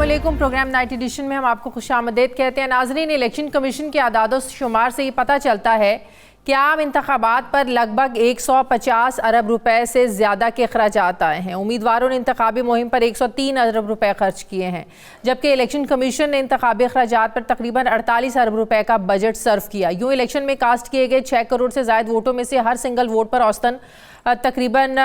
अस्सलामुअलैकुम। Programme night addition में हम आपको खुशामदीद कहते हैं। नाज़रीन, इलेक्शन कमीशन के आदाद शुमार से ये पता चलता है कि आम इंतखाबात पर लगभग 150 अरब रुपए से ज़्यादा के अखराजात आए हैं। उम्मीदवारों ने इंतखाबी मुहिम पर 103 अरब रुपए खर्च किए हैं, जबकि इलेक्शन कमीशन ने इंतखाबी अखराजात पर तकरीबन 48 अरब रुपए का बजट सर्व किया। यूँ इलेक्शन में कास्ट किए गए 6 करोड़ से ज़ायद वोटों में से हर सिंगल वोट पर औसतन तकरीबन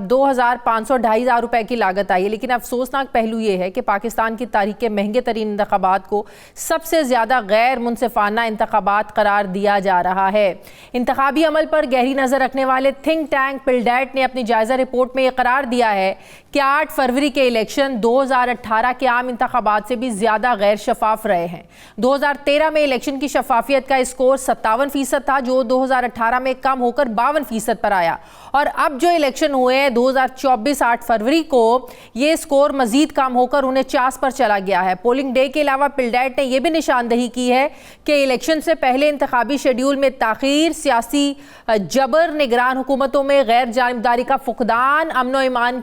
2,500-2,500 रुपए की लागत आई है। लेकिन अफसोसनाक पहलू ये है कि पाकिस्तान की तारीख के महंगे तरीन इंतखाबात को सबसे ज़्यादा गैर मुनसिफाना इंतखाबात करार दिया जा रहा है। इंतखाबी अमल पर गहरी नज़र रखने वाले थिंक टैंक पिल्डेट ने अपनी जायज़ा रिपोर्ट में यह करार दिया है कि 8 फरवरी के इलेक्शन 2018 के आम इंतखाबात से भी ज़्यादा गैर शफाफ रहे हैं। 2013 में इलेक्शन की शफाफियत का स्कोर 57% था, जो 2018 में कम होकर 52% पर आया। और अब जो इलेक्शन हुए हैं 2024 8 फरवरी को, ये स्कोर मजीद कम होकर 49 पर चला गया है। पोलिंग डे के अलावा पिल्डेट ने यह भी निशानदही की है कि इलेक्शन से पहले इंतखाबी शेड्यूल में ताखीर, सियासी जबर, निगरान हुकूमतों में गैर जानिबदारी का फुकदान, अमनो ईमान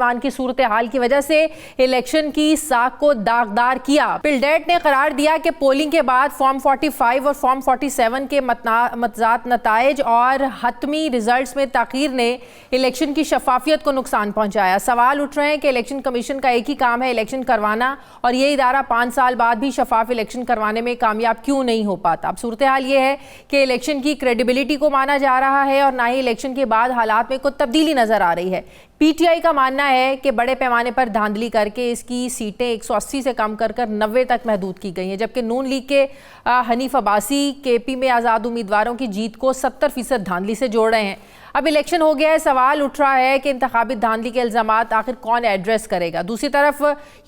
की सूरत हाल की वजह से इलेक्शन की साख को दागदार किया। पिल्डेट ने करार दिया कि पोलिंग के बाद फॉर्म 45 और फॉर्म 47 के मतजात नताइज और हतमी रिजल्ट्स में ताखीर ने इलेक्शन की शफाफियत को नुकसान पहुंचाया। सवाल उठ रहे हैं कि इलेक्शन कमीशन का एक ही काम है इलेक्शन करवाना, और ये इदारा 5 साल बाद भी शफाफ इलेक्शन करवाने में कामयाब क्यों नहीं हो पाता। अब सूरत हाल ये है कि इलेक्शन की क्रेडिबिलिटी को माना जा रहा है और ना ही इलेक्शन के बाद हालात में कोई तब्दीली नजर आ रही है। पीटीआई का मानना है कि बड़े पैमाने पर धांधली करके इसकी सीटें 180 से कम कर 90 तक महदूद की गई हैं, जबकि नून लीग के हनीफ अब्बासी केपी में आज़ाद उम्मीदवारों की जीत को 70% धांधली से जोड़ रहे हैं। अब इलेक्शन हो गया है, सवाल उठ रहा है कि इंतखाबी धांधली के इल्ज़ामात आखिर कौन एड्रेस करेगा। दूसरी तरफ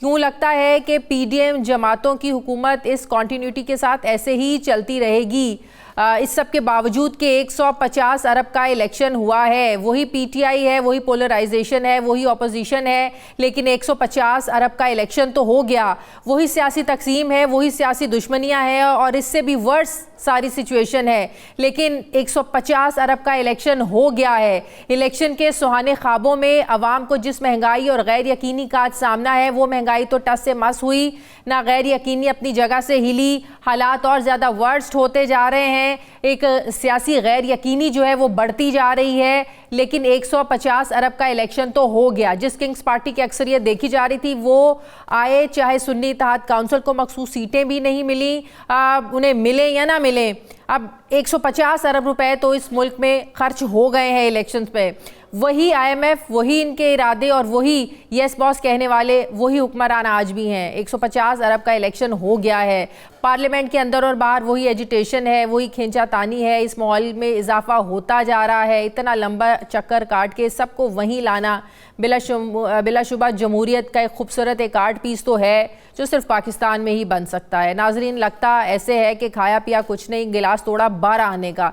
यूँ लगता है कि पीडीएम जमातों की हुकूमत इस कॉन्टीन्यूटी के साथ ऐसे ही चलती रहेगी। इस सब के बावजूद कि 150 अरब का इलेक्शन हुआ है, वही पीटीआई है, वही पोलराइजेशन है, वही ऑपोजिशन है, लेकिन 150 अरब का इलेक्शन तो हो गया। वही सियासी तकसीम है, वही सियासी दुश्मनियां हैं और इससे भी वर्स सारी सिचुएशन है, लेकिन 150 अरब का इलेक्शन हो गया है। इलेक्शन के सुहाने ख्वाबों में अवाम को जिस महंगाई और गैर यकीनी का आज सामना है, वो महंगाई तो टस से मस हुई ना, गैर यकीनी अपनी जगह से हिली। हालात और ज़्यादा वर्स्ट होते जा रहे हैं। एक सियासी गैर यकीनी जो है वो बढ़ती जा रही है, लेकिन 150 अरब का इलेक्शन तो हो गया। जिस किंग्स पार्टी की अक्सरियत देखी जा रही थी वो आए, चाहे सुन्नी इत्तेहाद काउंसिल को मखसूस सीटें भी नहीं मिली, उन्हें मिले या ना मिले। अब 150 अरब रुपए तो इस मुल्क में खर्च हो गए हैं इलेक्शंस पे। वही IMF, वही इनके इरादे और वही यस बॉस कहने वाले वही हुक्मरान आज भी हैं। 150 अरब का इलेक्शन हो गया है। पार्लियामेंट के अंदर और बाहर वही एजिटेशन है, वही खींचातानी है। इस माहौल में इजाफा होता जा रहा है। इतना लंबा चक्कर काट के सबको वहीं लाना बिलाशुबा जमहूरियत का एक खूबसूरत एक आर्ट पीस तो है जो सिर्फ पाकिस्तान में ही बन सकता है। नाजरीन, लगता ऐसे है कि खाया पिया कुछ नहीं, गिलास तोड़ा 12 आने का,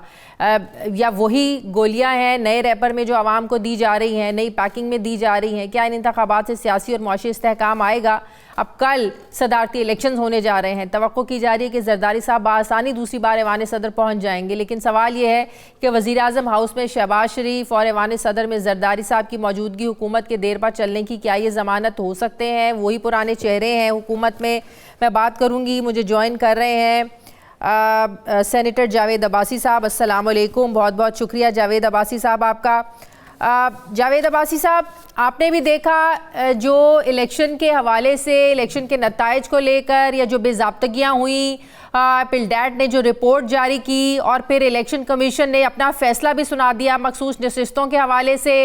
या वही गोलियां हैं नए रैपर में जो आवाम को दी जा रही हैं, नई पैकिंग में दी जा रही हैं। क्या इन इंतखाबात से सियासी और मुआशी इस्तेहकाम आएगा? अब कल सदारती इलेक्शंस होने जा रहे हैं। तवक्को की जा रही है कि जरदारी साहब बआसानी दूसरी बार ऐवान सदर पहुंच जाएंगे, लेकिन सवाल ये है कि वज़ीर आज़म हाउस में शहबाज शरीफ और ऐवान सदर में जरदारी साहब की मौजूदगी हुकूमत के देर पर चलने की क्या ये ज़मानत हो सकते हैं? वही पुराने चेहरे हैं हुकूमत में। मैं बात करूँगी, मुझे ज्वाइन कर रहे हैं सेनेटर जावेद अब्बासी साहब। अस्सलाम वालेकुम। बहुत बहुत शुक्रिया जावेद अब्बासी साहब आपका। जावेद अब्बासी साहब, आपने भी देखा जो इलेक्शन के हवाले से, इलेक्शन के नताइज को लेकर या जो बेज़ाब्तगियाँ हुई, पिल्डेट ने जो रिपोर्ट जारी की और फिर इलेक्शन कमीशन ने अपना फैसला भी सुना दिया मखसूस नशिस्तों के हवाले से।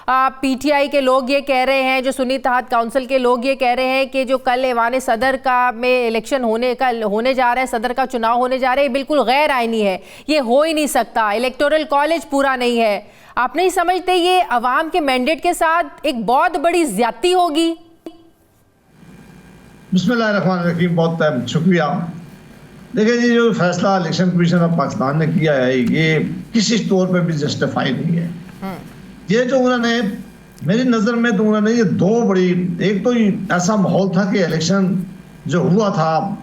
पीटीआई के लोग ये कह रहे हैं, जो सुन्नी इत्तेहाद काउंसिल के लोग ये कह रहे हैं कि जो कल ऐवान सदर का में इलेक्शन होने जा रहा है, सदर का चुनाव होने जा रहा है, बिल्कुल गैर आइनी है, ये हो ही नहीं सकता, इलेक्टोरल कॉलेज पूरा नहीं है। आप नहीं समझते ये अवाम के मैंडेट के साथ एक बहुत बड़ी ज्यादती होगी? बिस्मिल्लाहिर्रहमानिर्रहीम, बहुत शुक्रिया। देखिए जी, जो फैसला इलेक्शन कमीशन ऑफ पाकिस्तान ने किया है ये किसी तौर पे भी जस्टिफाई नहीं है। ये जो उन्होंने, मेरी नज़र में तो उन्होंने ये दो बड़ी, एक तो ऐसा माहौल था कि इलेक्शन जो हुआ था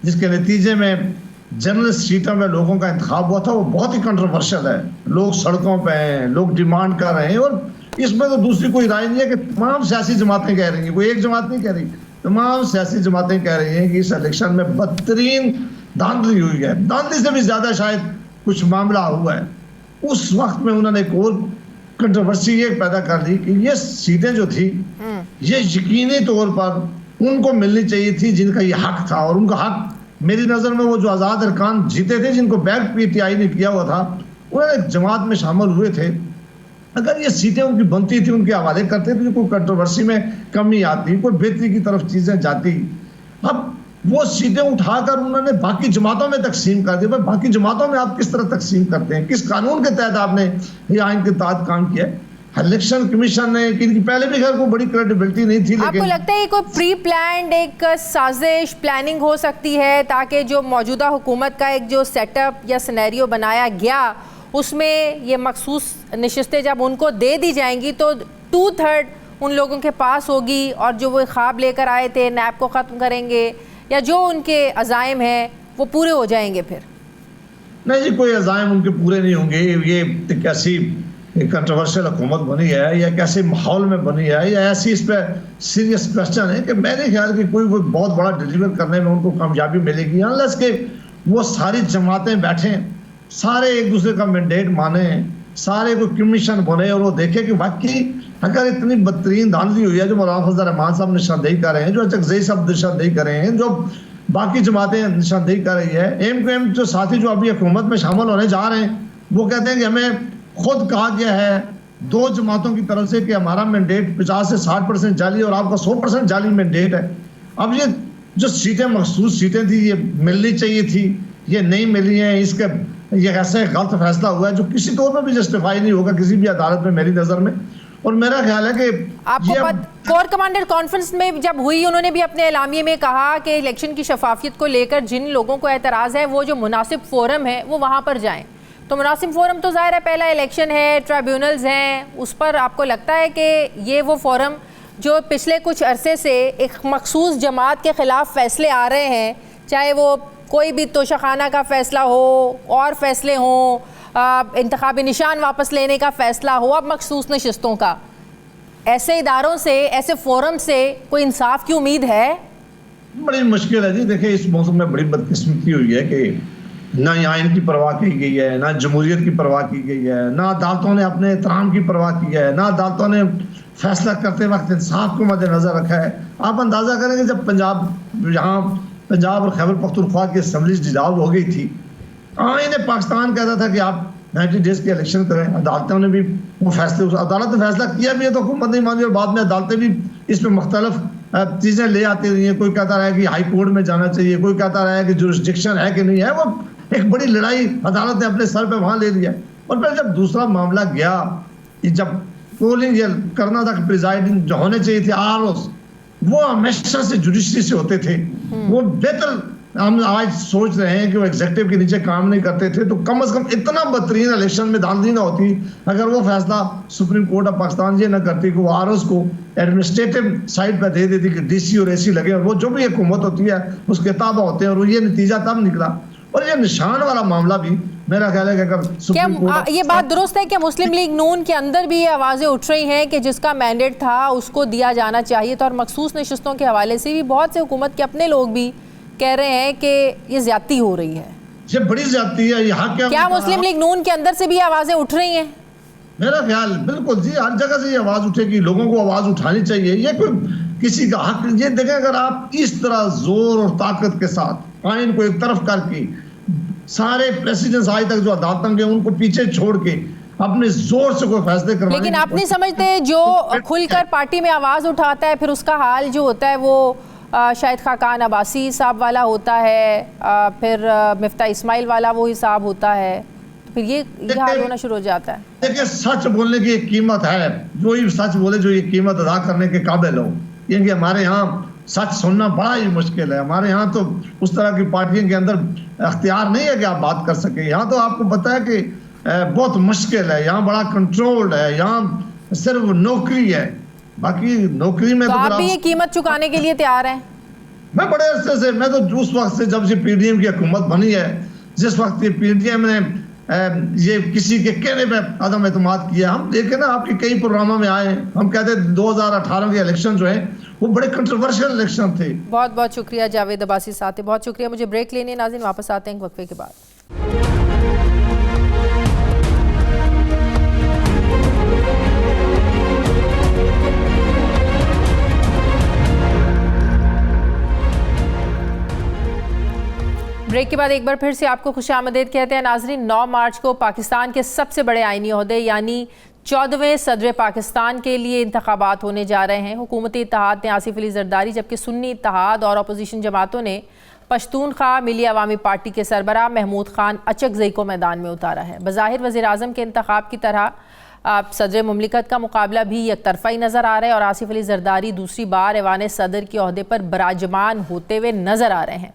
जिसके नतीजे में जनरल सीटों में लोगों का इंतखाब हुआ था, वो बहुत ही कंट्रोवर्शियल है। लोग सड़कों पे हैं, लोग डिमांड कर रहे हैं, और इसमें तो दूसरी कोई राय नहीं है कि तमाम सियासी जमातें कह रही हैं, कोई एक जमात नहीं कह रही, तमाम सियासी जमातें कह रही हैं कि इस इलेक्शन में बदतरीन धांधली हुई है, धांधली से भी ज्यादा शायद कुछ मामला हुआ है। उस वक्त में उन्होंने एक और कंट्रोवर्सी ये पैदा कर दी कि ये सीटें जो थी ये यकीनी तौर पर उनको मिलनी चाहिए थी जिनका ये हक था, और उनका हक मेरी नज़र में वो जो आज़ाद अरकान जीते थे जिनको बैक पीटीआई ने किया हुआ था, उन्होंने जमात में शामिल हुए थे, अगर ये सीटें उनकी बनती थी उनके हवाले करते थे कोई कंट्रोवर्सी में कमी आती, कोई बेहतरी की तरफ चीज़ें जाती। अब वो सीटें उठाकर उन्होंने बाकी जमातों में तकसीम कर दी। भाई बाकी जमातों में आप किस तरह तकसीम करते हैं, किस कानून के तहत आपने ये आइन के तहत काम किया है? इलेक्शन कमीशन ने इनकी पहले भी खैर को बड़ी क्रेडिबिलिटी नहीं थी, आपको लगता है कोई प्री प्लान्ड एक साजिश प्लानिंग हो सकती है ताकि जो मौजूदा हुकूमत का एक जो सेटअप या सिनेरियो बनाया गया उसमें ये मखसूस नशिस्तें जब उनको दे दी जाएंगी तो 2/3 उन लोगों के पास होगी और जो वो ख्वाब लेकर आए थे नैब को ख़त्म करेंगे या जो उनके अज़ाइम हैं वो पूरे हो जाएंगे? फिर नहीं जी, कोई अज़ाइम उनके पूरे नहीं होंगे। ये कैसी कंट्रोवर्शियल हुकूमत बनी है या कैसे माहौल में बनी है या ऐसी इस पर सीरियस क्वेश्चन है कि मेरे ख्याल की कोई बहुत बड़ा डिलीवर करने में उनको कामयाबी मिलेगी अनलेस के वो सारी जमातें बैठें, सारे एक दूसरे का मैंडेट माने, सारे कोई कमीशन बने और वो देखे कि वाकई अगर इतनी बदतरीन धांधली हुई है जो मौलाना फजल रहमान साहब निशानदेही कर रहे हैं, जो चकजई साहब निशानदेही कर रहे हैं, जो बाकी जमातें निशानदेही कर रही है, एम जो साथी जो अभी हुकूमत में शामिल होने जा रहे हैं वो कहते हैं कि हमें खुद कहा गया है 2 जमातों की तरफ से कि हमारा मैंडेट 50 से 60% जाली और आपका 100% जाली मैंडेट है। अब ये जो सीटें मखसूस सीटें थी ये मिलनी चाहिए थी, ये नहीं मिली हैं, इसका ये ऐसा गलत फैसला हुआ है जो किसी तौर पर भी जस्टिफाई नहीं होगा किसी भी अदालत में मेरी नज़र में। और मेरा ख्याल है कि आपको कोर कमांडर कॉन्फ्रेंस में जब हुई उन्होंने भी अपने एलामिये में कहा कि इलेक्शन की शफाफियत को लेकर जिन लोगों को एतराज़ है वो जो मुनासिब फोरम है वो वहाँ पर जाएँ। तो मुनासिब फोरम तो ज़ाहिर है पहला इलेक्शन है, ट्राइब्यूनल्स हैं, उस पर आपको लगता है कि ये वो फोरम जो पिछले कुछ अरसे से एक मखसूस जमात के ख़िलाफ़ फ़ैसले आ रहे हैं, चाहे वो कोई भी तोशाखाना का फ़ैसला हो और फैसले हों, इंतखाबी निशान वापस लेने का फ़ैसला हो, अब मखसूस नशिस्तों का, ऐसे इदारों से ऐसे फोरम से कोई इंसाफ की उम्मीद है? बड़ी मुश्किल है जी। देखिए इस मौसम में बड़ी बदकिस्मती हुई है कि ना आइन की परवाह की गई है, ना जमहूरियत की परवाह की गई है, ना अदालतों ने अपने एहतराम की परवाह की है, ना अदालतों ने फैसला करते वक्त इंसाफ को मद्देनजर रखा है। आप अंदाज़ा करेंगे जब पंजाब और खैबर पख्तूनख्वा की असम्बलीज डिसॉल्व हो गई थी, आइन पाकिस्तान कहता था कि आप 90 डेज के इलेक्शन करें, अदालतों ने भी वो फैसले, अदालत ने फैसला किया भी है तो हुकूमत नहीं मानी और बाद में अदालतें भी इस पर मुख्तलिफ चीज़ें ले आती रही हैं। कोई कहता रहा है कि हाई कोर्ट में जाना चाहिए, कोई कहता रहा है कि जुरिस्डिक्शन है कि नहीं है। वो एक बड़ी लड़ाई अदालत ने अपने सर पे वहाँ ले लिया। और फिर जब दूसरा मामला गया, जब पोलिंग करना था, प्रिजाइडिंग जो होने चाहिए थे ROs, वो हमेशा से जुडिशरी से होते थे, वो बेहतर हम आज सोच रहे हैं कि वो एग्जीक्यूटिव के नीचे काम नहीं करते थे, तो कम से कम इतना बदतरीन इलेक्शन में धांधली ना होती अगर वो फैसला सुप्रीम कोर्ट ऑफ पाकिस्तान ये ना करती कि वो ROs को एडमिनिस्ट्रेटिव साइड पर दे देती कि DC और AC लगे और वो जो भी हुकूमत होती है उसके ताबा होते हैं, और ये नतीजा तब निकला। और ये निशान वाला मामला भी मेरा ख्याल है कि अगर सुप्रीम कोर्ट, ये बात दुरुस्त है कि मुस्लिम लीग नून के अंदर भी ये आवाज़ें उठ रही हैं कि जिसका मैंडेट था उसको दिया जाना चाहिए था, और मखसूस नशिस्तों के हवाले से भी बहुत से हुकूमत के अपने लोग भी कह रहे हैं कि ये ज्यादती हो रही है, ये बड़ी ज्यादती है। यहाँ क्या मुस्लिम लीग नून के अंदर से भी आवाज़ें उठ रही हैं? मेरा ख्याल बिल्कुल जी, हर जगह से ये आवाज़ उठेगी, लोगों को आवाज़ उठानी चाहिए। ये कोई किसी का हक, ये देखें अगर आप इस तरह जोर और ताकत के साथ आइन को एक तरफ करके सारे प्रेसिडेंट्स आज तक जो अदालतों के उनको पीछे छोड़ के अपने जोर से कोई फैसले करवाने, लेकिन आप नहीं समझते जो खुलकर पार्टी में आवाज़ उठाता है फिर उसका हाल जो होता है वो शायद खाकान अब्बासी साहब वाला होता है, फिर मिफ्ता इस्माइल वाला वो हिसाब होता है, तो फिर ये हाल होना शुरू हो जाता है। देखिए सच बोलने की एक कीमत है, जो ही सच बोले जो ये कीमत अदा करने के काबिल हो, क्योंकि हमारे यहाँ सच सुनना बड़ा ही मुश्किल है। हमारे यहाँ तो उस तरह की पार्टियों के अंदर अख्तियार नहीं है कि आप बात कर सके। यहाँ तो आपको पता है कि बहुत मुश्किल है, यहाँ बड़ा कंट्रोल्ड है, यहाँ सिर्फ नौकरी है, बाकी नौकरी में तो आप भी ये कीमत चुकाने के लिए तैयार हैं? मैं बड़े अरसे से, मैं तो उस वक्त से जब से PDM की हुकूमत बनी है, जिस वक्त ये PDM ने ये किसी के कहने पे अदम एतमाद किया, हम देखे ना आपके कई प्रोग्रामों में आए, हम कहते 2018 के इलेक्शन जो है वो बड़े कंट्रोवर्शियल इलेक्शन थे। बहुत बहुत शुक्रिया जावेद अब्बासी साहब, बहुत शुक्रिया। मुझे ब्रेक लेने नाज़रीन, वापस आते हैं वक्फे के बाद। ब्रेक के बाद एक बार फिर से आपको खुशामदीद कहते हैं नाजरीन। 9 मार्च को पाकिस्तान के सबसे बड़े आईनी ओहदे यानी 14वें सदर पाकिस्तान के लिए इंतखाबात होने जा रहे हैं। हुकूमती इत्तेहाद ने आसिफ अली जरदारी, जबकि सुन्नी इत्तेहाद और अपोजिशन जमातों ने पश्तूनख्वा मिली अवामी पार्टी के सरबराह महमूद खान अचकजई को मैदान में उतारा है। बज़ाहिर वज़ीर आज़म के इंतखाब की तरह सदर मुमलिकत का मुकाबला भी एक तरफा ही नज़र आ रहा है और आसिफ अली जरदारी दूसरी बार ऐवान सदर के ओहदे पर बराजमान होते हुए नज़र आ रहे हैं।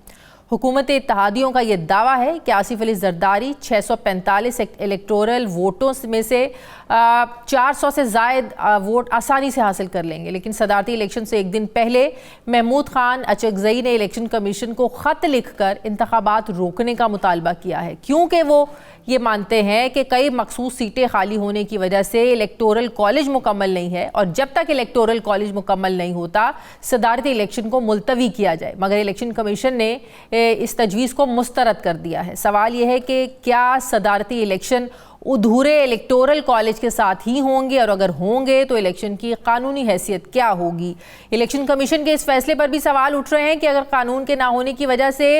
हुकूमत इत्तेहादियों का ये दावा है कि आसिफ अली जरदारी 645 इलेक्टोरल वोटों में से 400 से ज़ायद वोट आसानी से हासिल कर लेंगे, लेकिन सदारती इलेक्शन से एक दिन पहले महमूद खान अचकजई ने इलेक्शन कमीशन को ख़त लिखकर इंतखाबात रोकने का मुतालबा किया है, क्योंकि वो ये मानते हैं कि कई मखसूस सीटें खाली होने की वजह से इलेक्टोरल कॉलेज मुकम्मल नहीं है और जब तक इलेक्टोरल कॉलेज मुकम्मल नहीं होता सदारती इलेक्शन को मुलतवी किया जाए। मगर इलेक्शन कमीशन ने इस तजवीज़ को मुस्तरद कर दिया है। सवाल यह है कि क्या सदारती इलेक्शन अधूरे इलेक्टोरल कॉलेज के साथ ही होंगे और अगर होंगे तो इलेक्शन की कानूनी हैसियत क्या होगी। इलेक्शन कमीशन के इस फैसले पर भी सवाल उठ रहे हैं कि अगर कानून के ना होने की वजह से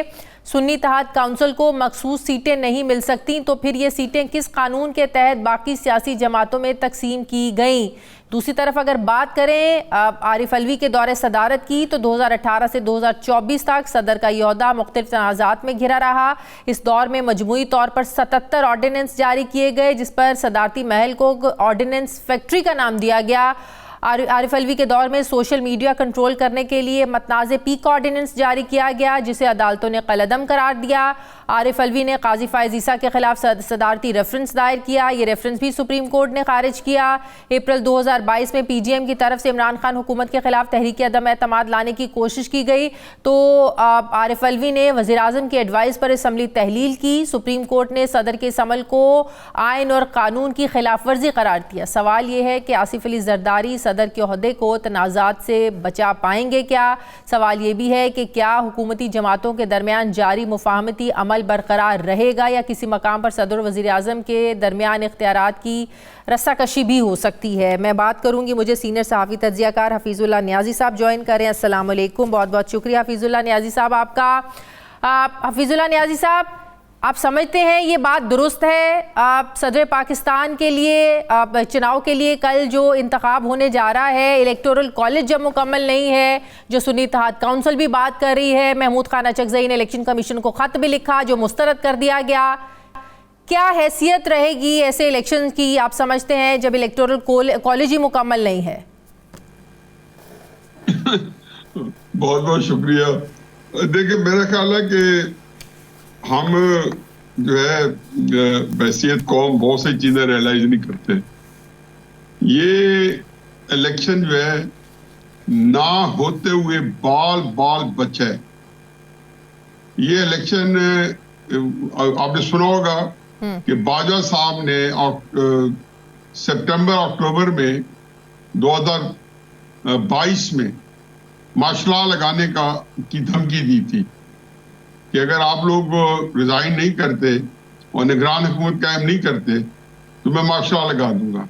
सुन्नी इत्तेहाद काउंसिल को मखसूस सीटें नहीं मिल सकती तो फिर ये सीटें किस कानून के तहत बाकी सियासी जमातों में तकसीम की गई। दूसरी तरफ अगर बात करें आरिफ अलवी के दौरे सदारत की तो 2018 से 2024 तक सदर का यौहदा मुख्तलिफ तनाज़ात में घिरा रहा। इस दौर में मजमूई तौर पर 77 ऑर्डिनेंस जारी किए गए, जिस पर सदारती महल को ऑर्डिनेंस फैक्ट्री का नाम दिया गया। आरिफ अलवी के दौर में सोशल मीडिया कंट्रोल करने के लिए मतनाज़े पीक ऑर्डिनेंस जारी किया गया, जिसे अदालतों ने कलअदम करार दिया। आरिफ अलवी ने काजी फायज़ ईसा के खिलाफ सदारती रेफरेंस दायर किया, ये रेफरेंस भी सुप्रीम कोर्ट ने खारिज किया। अप्रैल 2022 में PGM की तरफ से इमरान खान हुकूमत के खिलाफ तहरीक अदम एतमाद लाने की कोशिश की गई तो आरिफ अलवी ने वज़ीर आज़म की एडवाइस पर असम्बली तहलील की। सुप्रीम कोर्ट ने सदर के इस अमल को आइन और कानून की खिलाफ वर्जी करार दिया। सवाल ये है कि आसिफ अली जरदारी सदर के ओहदे को तनाज़ात से बचा पाएंगे क्या। सवाल ये भी है कि क्या हुकूमती जमातों के दरमियान जारी मुफाहमती अमल बरकरार रहेगा या किसी मकाम पर सदर वज़ीर आज़म के दरमियान इख्तियारात की रस्साकशी भी हो सकती है। मैं बात करूंगी, मुझे सीनियर सहाफ़ी तज्ज़ियाकार हफीज़ुल्लाह नियाज़ी साहब ज्वाइन करें। अस्सलाम वालेकुम, बहुत बहुत शुक्रिया हफीज़ुल्लाह नियाज़ी साहब आपका। हफीज़ुल्लाह नियाज़ी साहब, आप समझते हैं ये बात दुरुस्त है आप सदर पाकिस्तान के लिए चुनाव के लिए कल जो इंतखाब होने जा रहा है इलेक्टोरल कॉलेज जब मुकम्मल नहीं है, जो सुन्नी इत्तेहाद काउंसिल भी बात कर रही है, महमूद खान अचकजई ने इलेक्शन कमीशन को ख़त भी लिखा जो मुस्तरद कर दिया गया, क्या हैसियत रहेगी ऐसे इलेक्शन की आप समझते हैं जब इलेक्टोरल कॉलेज ही मुकम्मल नहीं है? बहुत बहुत शुक्रिया। देखिए, मेरा ख्याल है कि हम जो है बैसियत कौम बहुत सी चीजें रियलाइज नहीं करते। ये इलेक्शन जो है ना होते हुए बाल बाल बचे। ये इलेक्शन आपने सुना होगा कि बाजवा साहब ने सितंबर अक्टूबर में 2022 में मार्शल लॉ लगाने की धमकी दी थी कि अगर आप लोग रिजाइन नहीं करते और निगरान हुकूमत कायम नहीं करते तो मैं मार्शल लॉ लगा दूंगा।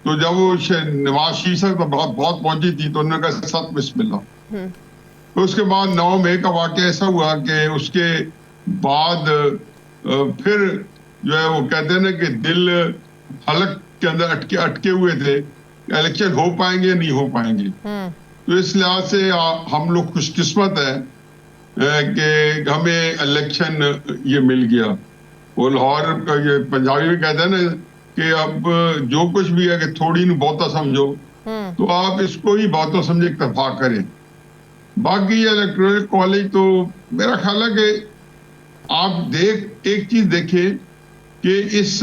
तो जब वो नवाज शरीफ तक बहुत पहुंची थी तो उन्होंने कहा सत बिस्मिल्लाह। तो उसके बाद 9 मई का वाक़या ऐसा हुआ कि उसके बाद फिर जो है वो कहते हैं ना कि दिल हलक के अंदर अटके हुए थे, इलेक्शन हो पाएंगे नहीं हो पाएंगे। तो इस लिहाज से हम लोग खुशकिस्मत है कि हमें इलेक्शन ये मिल गया। वो लाहौर का ये पंजाबी में कहते हैं ना कि अब जो कुछ भी है कि थोड़ी न बहुता समझो, तो आप इसको ही बहुता समझे इत्तेफाक करें। बाकी इलेक्टोरल कॉलेज तो मेरा ख्याल है कि आप एक चीज देखें कि इस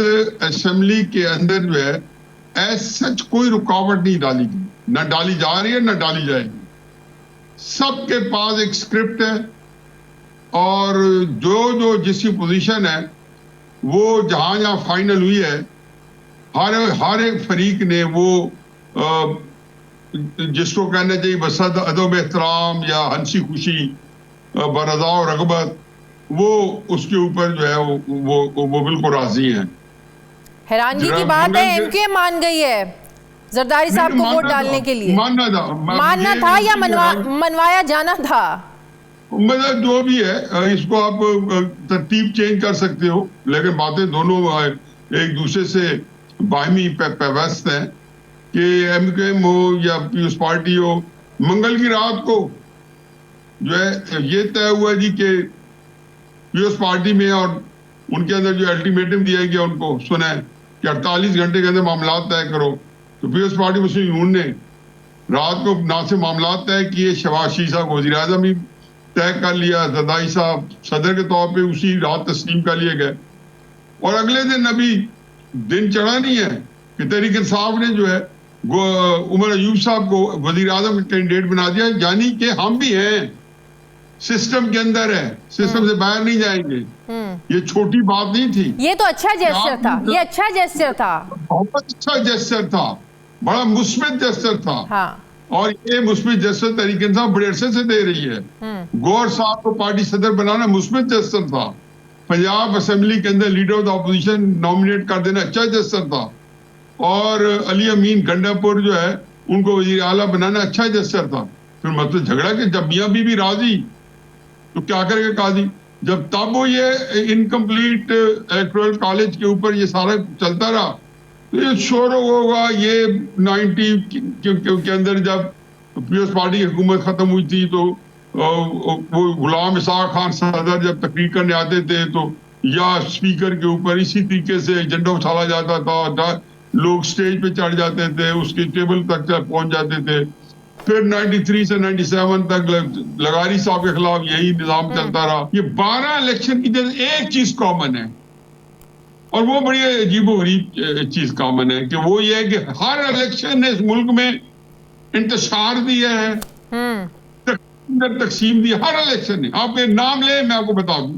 असेंबली के अंदर जो है सच कोई रुकावट नहीं डाली गई, ना डाली जा रही है ना डाली जाएगी। सबके पास एक स्क्रिप्ट है और जो जिसकी पोजीशन है वो जहां फाइनल हुई है हर एक फरीक ने वो जिसको कहना चाहिए बसद अदब एहतराम या हंसी खुशी बरदा और रगबत, वो उसके ऊपर जो है वो बिल्कुल राजी हैं। हैरानगी की बात है एमके मान गई है जरदारी साहब को वोट डालने के लिए। मानना था या मनवाया जाना था? मतलब जो भी है, इसको आप तरतीब चेंज कर सकते हो, लेकिन बातें दोनों एक दूसरे से बाहमी पैवस्त हैं कि एमकेएम हो या पीपल्स पार्टी हो। मंगल की रात को जो है ये तय हुआ जी कि पीपल्स पार्टी में और उनके अंदर जो अल्टीमेटम दिया गया उनको सुना कि 48 घंटे के अंदर मामला तय करो। तो पीपल्स पार्टी मुस्लिम यूनियन ने रात को ना से मामला तय किए, शहबाज शरीफ साहब वज़ीर आज़म भी तय कर लिया, जरदारी साहब सदर के तौर पे उसी रात तस्लीम कर लिए गए। और अगले दिन अभी दिन चढ़ा नहीं है कि तहरीक इंसाफ ने जो है उमर अयूब साहब को वज़ीर आज़म का कैंडिडेट बना दिया, यानी कि हम भी हैं, सिस्टम के अंदर है, सिस्टम से बाहर नहीं जाएंगे। ये छोटी बात नहीं थी, ये तो अच्छा जेस्चर था, ये अच्छा जेस्चर था, बहुत अच्छा जेस्चर था, बड़ा मुस्बित जेस्चर था। हाँ। और ये मुस्बित जेस्चर तहरीक इंसाफ बड़े अरसे से दे रही है। गौर साहब को पार्टी सदर बनाना मुस्बित जेस्चर था, पंजाब असेंबली के अंदर leader of the opposition nominate कर देना अच्छा जेस्चर था, और अली अमीन गंडापुर जो है उनको वजीर आला बनाना अच्छा जेस्चर था। फिर मतलब झगड़ा कि जब मियां बीवी राजी तो क्या करेगा काजी। जब तब वो ये इनकम्प्लीट इलेक्टोरल कॉलेज के ऊपर ये सारा चलता रहा तो ये शोर होगा। ये 90 के अंदर जब पीपल्स पार्टी की हुकूमत खत्म हुई थी तो वो गुलाम इसाक खान सदर जब तकरीर करने आते थे तो या स्पीकर के ऊपर इसी तरीके से झंडा उछाला जाता था, लोग स्टेज पे चढ़ जाते थे, उसके टेबल तक पहुंच जाते थे। फिर 93 से 97 तक लगारी साहब के खिलाफ यही निजाम चलता रहा। ये 12 इलेक्शन की जगह एक चीज कॉमन है, और वो बड़ी अजीबोगरीब चीज कॉमन है कि वो ये है कि हर इलेक्शन ने इस मुल्क में इंतशार दिया है, तकसीम दी। हर इलेक्शन ने, आप एक नाम ले मैं आपको बता दूं,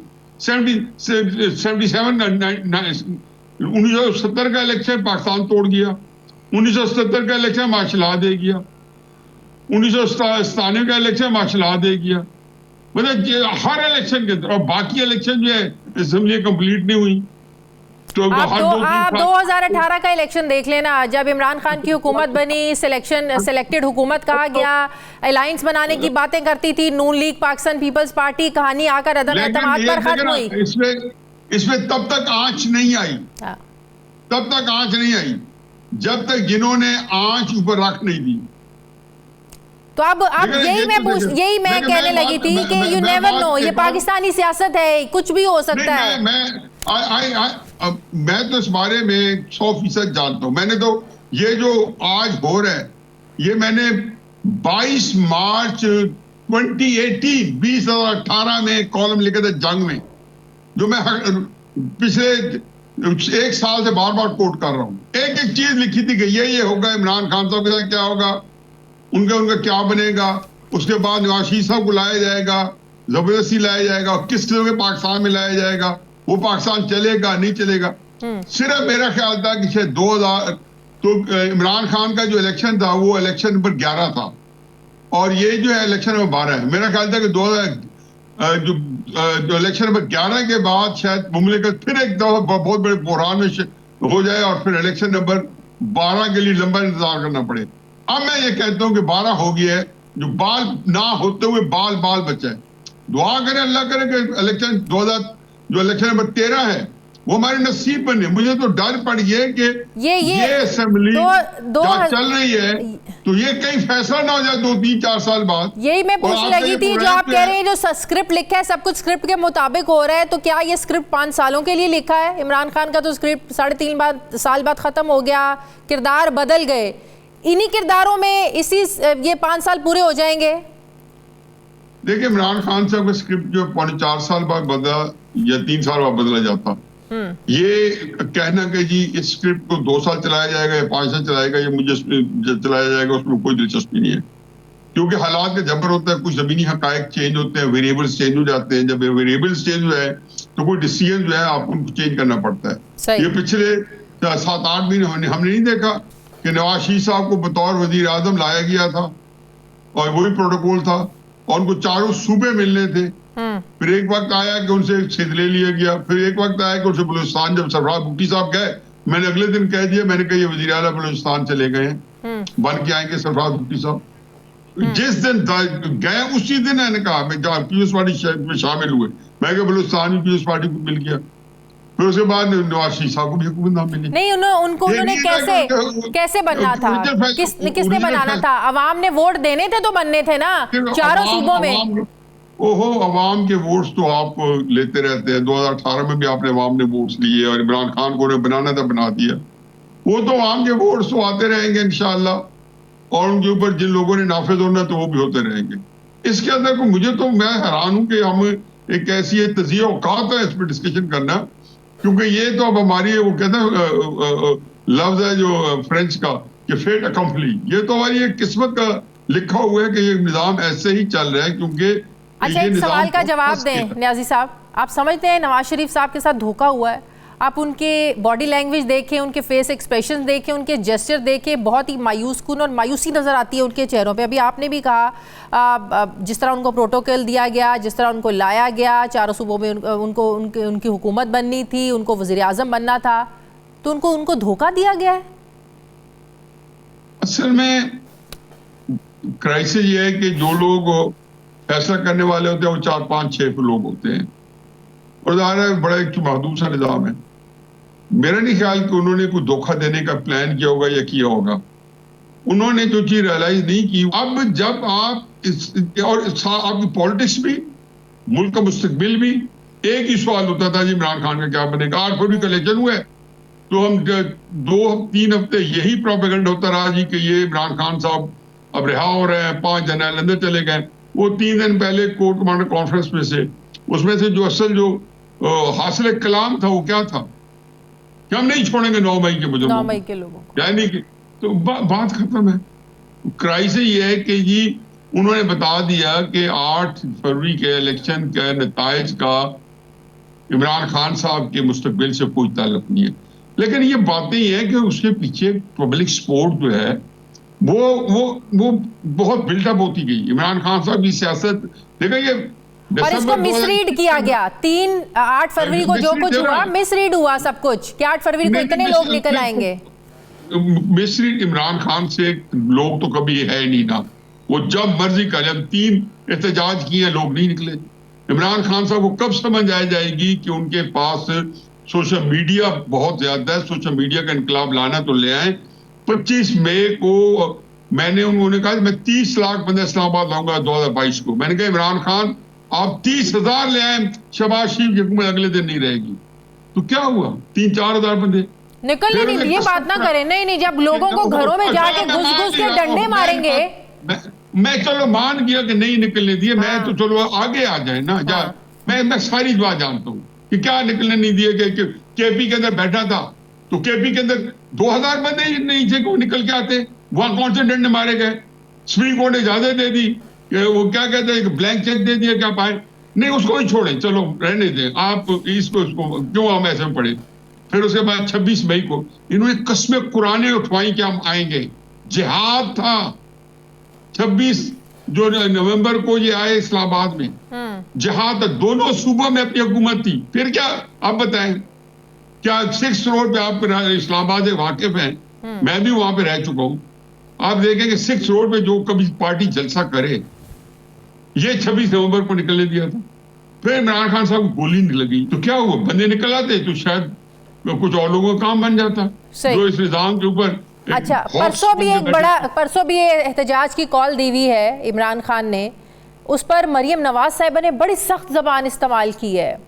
1970 का इलेक्शन पाकिस्तान तोड़ गया, 1977 का इलेक्शन मार्शल दे गया, 1997 का इलेक्शन मार्शल दे गया। मतलब हर इलेक्शन के अंदर, और बाकी इलेक्शन जो है असेंबली कंप्लीट नहीं हुई। तो आप 2018 का इलेक्शन देख लेना, जब इमरान खान की हुकूमत बनी, सेलेक्टेड हुकूमत कहा गया, अलायंस बनाने की बातें करती थी नून लीग पाकिस्तान पीपल्स पार्टी, कहानी आकर अदम एतमाद पर खत्म हुई। इसमें तब तक आंच नहीं आई, तब तक आंच नहीं आई जब तक जिन्होंने आंच ऊपर रख नहीं दी। तो अब यही मैं कहने लगी थी कि यू नेवर नो, ये पाकिस्तानी सियासत है, कुछ भी हो सकता है। मैं तो इस बारे में 100% जानता हूं। मैंने तो ये जो आज हो रहा है, ये मैंने 22 मार्च 2018 में कॉलम लिखा था जंग में, जो मैं पिछले 1 साल से बार बार कोट कर रहा हूं। एक एक चीज लिखी थी कि ये होगा, इमरान खान साहब के साथ क्या होगा, उनका क्या बनेगा, उसके बाद नवाज शरीफ साहब को लाया जाएगा, जबरदस्ती लाया जाएगा, और किस तरह के पाकिस्तान में लाया जाएगा, वो पाकिस्तान चलेगा नहीं चलेगा। सिर्फ मेरा ख्याल था कि शायद 2000 तो इमरान खान का जो इलेक्शन था वो इलेक्शन नंबर 11 था, और ये जो है इलेक्शन नंबर 12 है। मेरा ख्याल था कि 2000 जो इलेक्शन नंबर 11 के बाद शायद मुमलिकत फिर एक दफा बहुत बड़े बुहरान में हो जाए, और फिर इलेक्शन नंबर 12 के लिए लंबा इंतजार करना पड़े। अब मैं ये कहता हूँ कि 12 हो गया है, जो बाल ना होते हुए बाल बचा है। दुआ करें, अल्लाह करे कि इलेक्शन 2000 जो इलेक्शन नंबर 13 है वो हमारे नसीब बने। मुझे तो डर पड़ गया कि ये असेंबली चल रही है तो ये कहीं फैसला ना हो जाए 2-3-4 साल बाद। यही मैं पूछने लगी थी, जो आप कह रहे हैं जो स्क्रिप्ट लिखा है सब कुछ स्क्रिप्ट के मुताबिक हो रहा है, तो क्या ये स्क्रिप्ट 5 सालों के लिए लिखा है? इमरान खान का तो स्क्रिप्ट 3.5 साल बाद खत्म हो गया, किरदार बदल गए, इन्हीं किरदारों में ये 5 साल पूरे हो जाएंगे। देखिए, इमरान खान साहब का स्क्रिप्ट जो 4 साल बाद बदला या 3 साल बाद बदला जाता, ये कहना कि जी इस स्क्रिप्ट को 2 साल चलाया जाएगा या 5 साल चलाएगा, ये मुझे चलाया जाएगा, उसमें कोई दिलचस्पी नहीं है। क्योंकि हालात का जबर होता है, कुछ जमीनी हकायक चेंज होते हैं, वेरिएबल्स चेंज हो जाते हैं। जब वेरिएबल्स चेंज हो जाए तो कोई डिसीजन जो है आपको चेंज करना पड़ता है। ये पिछले 7-8 महीने हमने नहीं देखा कि नवाज शरीफ साहब को बतौर वजीर आजम लाया गया था और वही प्रोटोकॉल था और उनको चारों सूबे मिलने थे। फिर एक वक्त आया कि उनसे सिंध ले लिया गया, फिर एक वक्त आया कि उनसे बलूचिस्तान, जब सरफराज भुट्टी साहब गए, मैंने अगले दिन कह दिया, मैंने कहा ये वजीर आला बलूचिस्तान चले गए हैं, बन के आएंगे सरफराज भुट्टी साहब। जिस दिन गए उसी दिन मैंने कहा, मैं पीपल्स पार्टी में शामिल हुए, मैं क्या बलूचिस्तान में पीपल्स पार्टी को मिल गया। फिर उसके बाद नवाज शरीफ साहब को भी हुकूमत ना मिली। नहीं, उनको उन्होंने कैसे बनना था, किसने बनाना था? अवाम ने वोट देने थे तो बनने थे ना चारों सूबों में। ओहो, अवाम के वोट्स तो आप लेते रहते हैं। 2018 में भी आपने अवाम ने वोट्स लिए और इमरान खान को बनाना था, बना दिया। वो तो अवाम के वोट्स तो आते रहेंगे इंशाल्लाह, और उनके ऊपर जिन लोगों ने नाफिज होना तो वो भी होते रहेंगे। इसके अंदर को मुझे तो, मैं हैरान हूं कि हम एक ऐसी तजिया औकात है इस पर डिस्कशन करना, क्योंकि ये तो अब हमारी, वो कहते हैं लफ्ज है जो फ्रेंच का कि फेट अकम्पली, ये तो हमारी एक किस्मत का लिखा हुआ है कि ये निजाम ऐसे ही चल रहा है। क्योंकि अच्छा, एक सवाल का जवाब दें न्याजी साहब, आप समझते हैं नवाज शरीफ साहब के साथ धोखा हुआ है? आप उनके बॉडी लैंग्वेज देखें, उनके फेस एक्सप्रेशन देखें, उनके जेस्चर देखें, बहुत ही मायूसकुन और मायूसी नज़र आती है उनके चेहरों पे। अभी आपने भी कहा जिस तरह उनको प्रोटोकॉल दिया गया, जिस तरह उनको लाया गया, चारों सूबों में उनकी हुकूमत बननी थी, उनको वज़ीर आज़म बनना था, तो उनको धोखा दिया गया है। असल में क्राइसिस ये है कि जो लोग फैसला करने वाले होते हैं वो 4, 5, 6 लोग होते हैं, और ज़ाहिर है बड़ा एक महदूद सा निज़ाम है। मेरा नहीं ख्याल कि उन्होंने कोई धोखा देने का प्लान किया होगा या किया होगा। उन्होंने जो चीज रियलाइज नहीं की, अब जब आप और आपकी पॉलिटिक्स भी, मुल्क का मुस्तकबिल भी, एक ही सवाल होता था जी इमरान खान का क्या बनेगा। 8 फरवरी का इलेक्शन हुआ तो हम 2-3 हफ्ते यही प्रोपेगेंडा होता रहा जी कि ये इमरान खान साहब अब रिहा हो रहे हैं, 5 जनरल अंदर चले गए। वो 3 दिन पहले कोर कमांडर कॉन्फ्रेंस में से, उसमें से जो असल जो हासिल कलाम था वो क्या था कि हम नहीं छोड़ेंगे 9 मई के बुजुर्गों, 9 मई के लोगों, यानी कि तो बात खत्म है। क्राइसिस ये है कि जी उन्होंने बता दिया कि 8 फरवरी के इलेक्शन के नताइज का इमरान खान साहब के मुस्तकबिल से कोई ताल्लुक नहीं है। लेकिन ये बातें ये है कि उसके पीछे पब्लिक सपोर्ट जो है वो बहुत बिल्डअप होती गई। इमरान खान साहब की सियासत देखा, ये और इसको मिसरीड किया गया। 8 फरवरी को जो कुछ हुआ मिसरीड हुआ सब कुछ, कि 8 फरवरी को इतने लोग निकल आएंगे। मिसरीड इमरान खान से लोग तो कभी है नहीं ना, वो जब मर्जी कर, जब 3 एहतजाज किए लोग नहीं निकले। इमरान खान साहब को कब समझ आ जाएगी कि उनके पास सोशल मीडिया बहुत ज्यादा है, सोशल मीडिया का इनकलाब लाना तो ले आए। 25 मई को मैंने उन्होंने कहा मैं 30 लाख बंदे इस्लामाबाद लाऊंगा 2022 को। मैंने कहा इमरान खान आप 30,000 ले आए, शहबाज शरीफ की हुकूमत अगले दिन नहीं रहेगी। तो क्या हुआ, 3-4 हजार बंदे निकलने नहीं दिए। बात ना करें। नहीं, जब लोगों को घरों में जाके घुस के डंडे मारेंगे। मैं चलो मान गया कि नहीं निकलने दिए, मैं तो चलो आगे आ जाए ना जा। मैं सारी बात जानता हूँ कि क्या निकलने नहीं दिए। केपी के अंदर बैठा था तो केपी के अंदर 2000 बंदे नहीं थे वो निकल के आते, वहां कौन से डंडे मारे गए। सुप्रीम कोर्ट ने इजाजत दे दी, वो क्या कहते हैं ब्लैंक चेक दे दिया, क्या पाए नहीं, उसको ही छोड़े, चलो रहने दें आप इसको क्यों हम ऐसे में पड़े। फिर उसके बाद 26 मई को इन्होंने कस्में कुराने उठवाई कि हम आएंगे। जिहाद था 26 जो नवंबर को ये आए इस्लामाबाद में, जिहाद दोनों सूबों में अपनी हुकूमत थी। फिर क्या आप बताएं, क्या 6 रोड पे आप इस्लामाबाद से वाकिफ हैं, मैं भी वहां पे रह चुका हूं। आप देखेंगे 6 रोड पे जो कभी पार्टी जलसा करे, ये 26 नवंबर को निकलने दिया था। फिर इमरान खान साहब को गोली नहीं लगी तो क्या हुआ, बंदे निकल आते तो शायद कुछ और लोगों का काम बन जाता जो इस निजाम के ऊपर। अच्छा, परसों भी ये एहतजाज की कॉल दी हुई है इमरान खान ने, उस पर मरियम नवाज साहिबा ने बड़ी सख्त जबान इस्तेमाल की है।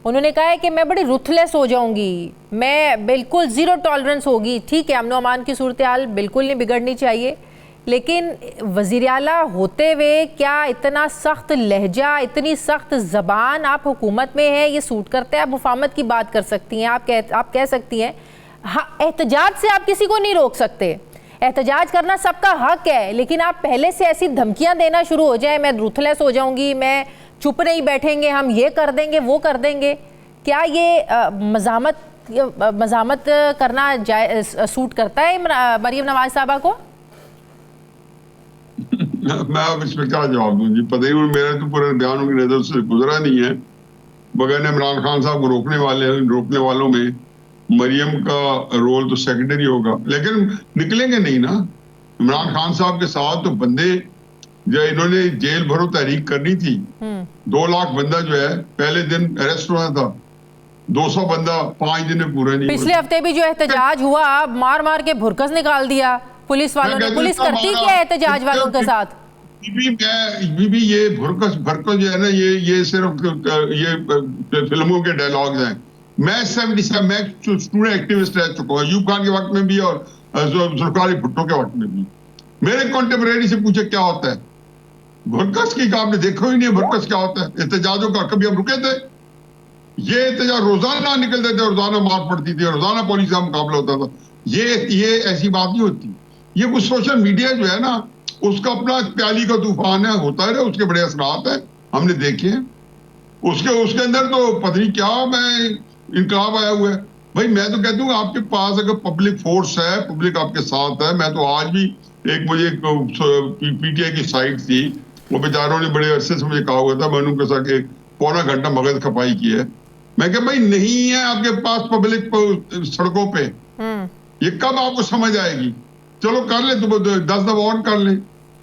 उन्होंने कहा है कि मैं बड़ी रुथलेस हो जाऊंगी, मैं बिल्कुल ज़ीरो टॉलरेंस होगी। ठीक है, अमन व अमान की सूरत हाल बिल्कुल नहीं बिगड़नी चाहिए, लेकिन वज़ीर आला होते हुए क्या इतना सख्त लहजा, इतनी सख्त ज़बान आप हुकूमत में है, ये सूट करता है? आप मुफाहमत की बात कर सकती हैं, आप कह सकती हैं, हाँ एहतजाज से आप किसी को नहीं रोक सकते, एहतजाज करना सबका हक है, लेकिन आप पहले से ऐसी धमकियां देना शुरू हो जाए, मैं रुथलेस हो जाऊंगी, मैं चुप नहीं बैठेंगे, हम ये कर देंगे वो कर देंगे, क्या ये मज़ामत मज़ामत करना सूट करता है मरियम नवाज साहबा को? मैं अब इस पर क्या जवाब दूं जी, पता ही नहीं, मेरे तो पूरे बयानों की नजर से गुजरा नहीं है। बगैर इमरान खान साहब को रोकने वालों में मरियम का रोल तो सेकेंडरी होगा, लेकिन निकलेंगे नहीं ना। इमरान खान साहब के साथ तो बंदे जो इन्होंने जेल भरो तहरीक करनी थी, 2 लाख बंदा जो है पहले दिन अरेस्ट हुआ था, 200 बंदा 5 दिन में पूरा नहीं। पिछले हफ्ते भी जो एहतजाज हुआ, मार मार के भुरकस निकाल दिया पुलिस वालों ने। पुलिस करती क्या है एहतजाज वालों के साथ? बीबी ये भुरकस जो है ना, ये सिर्फ ये फिल्मों के डायलॉग्स हैं। मैं 77 मैं स्टूडेंट एक्टिविस्ट रह चुका हूँ, अयूब खान के वक्त में भी और जुल्फिकार भुट्टो के वक्त में भी। मेरे कंटेम्परेरी से पूछे क्या होता है भुरकस की, आपने देखो ही नहीं भुरकस क्या होता है। एहतजाजों का कभी हम रुके थे? ये एहतजाज रोजाना निकलते थे, रोजाना मार पड़ती थी, रोजाना पुलिस का मुकाबला होता था। ये ऐसी बात नहीं होती। ये कुछ सोशल मीडिया जो है ना, उसका अपना प्याली का तूफान है, होता है, उसके बड़े असरात है, हमने देखे हैं। उसके अंदर तो पता नहीं क्या इनकलाब आया हुआ है। भाई मैं तो कहता हूँ आपके पास अगर पब्लिक फोर्स है, पब्लिक आपके साथ है। मैं तो आज भी मुझे पीटीआई की साइट थी, वो बेचारों ने बड़े अरसे से मुझे कहा हुआ था, मैंने उनके साथ 1.25 घंटा मगज खपाई की है। मैं कहा भाई नहीं है आपके पास पब्लिक सड़कों पे, ये कब आपको समझ आएगी? चलो कर ले, तो 10 दफा और कर ले।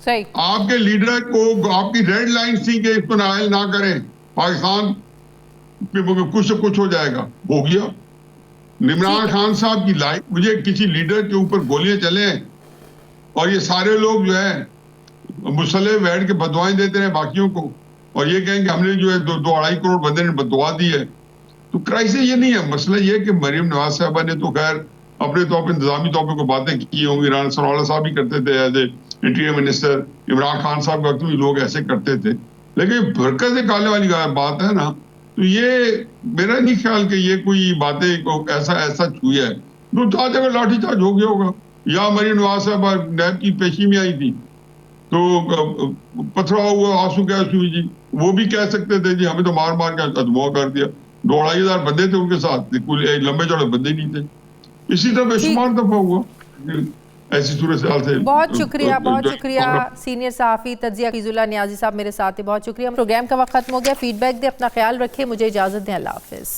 सही। आपके लीडर को आपकी रेड लाइन थी कि इसको नायल ना करें, पाकिस्तान कुछ हो जाएगा, हो गया। इमरान खान साहब की लाइफ, मुझे किसी लीडर के ऊपर गोलियां चले और ये सारे लोग जो है मुसल्ले बैठ के बदुआएं देते हैं बाकियों को, और ये कहें कि हमने जो है 2-2.5 करोड़ बंदे ने बदुआ दी है, तो क्राइसिस ये नहीं है। मसला ये कि मरियम नवाज साहबा ने तो खैर अपने तौर पर इंतजामी तौर पर कोई बातें की होंगी, ईरान सरावला साहब भी करते थे as a interior minister, Imran Khan साहब के वक्त भी लोग ऐसे करते थे, लेकिन भरकत निकालने वाली बात है ना, तो ये मेरा नहीं ख्याल कि ये कोई बातें को ऐसा छुई है। तो चार्ज अगर लाठीचार्ज हो गया होगा, या मरियम नवाज साहब नैब की पेशी में आई थी तो पथरा हुआ आंसू क्या हुई जी, वो भी कह सकते थे जी हमें तो मार मार के अधमुआ कर दिया। 2-2.5 बंदे थे उनके साथ, लंबे चौड़े बंदे नहीं थे। इसी तरह बेशुमार दफा हुआ ऐसी सूरत हाल से। बहुत शुक्रिया सीनियर सहाफी तज्जिया हफीजुल्लाह नियाजी साहब मेरे साथ थे, बहुत शुक्रिया। प्रोग्राम का वक्त खत्म हो गया। फीडबैक दे, अपना ख्याल रखें, मुझे इजाजत दें, अल्लाह हाफिज।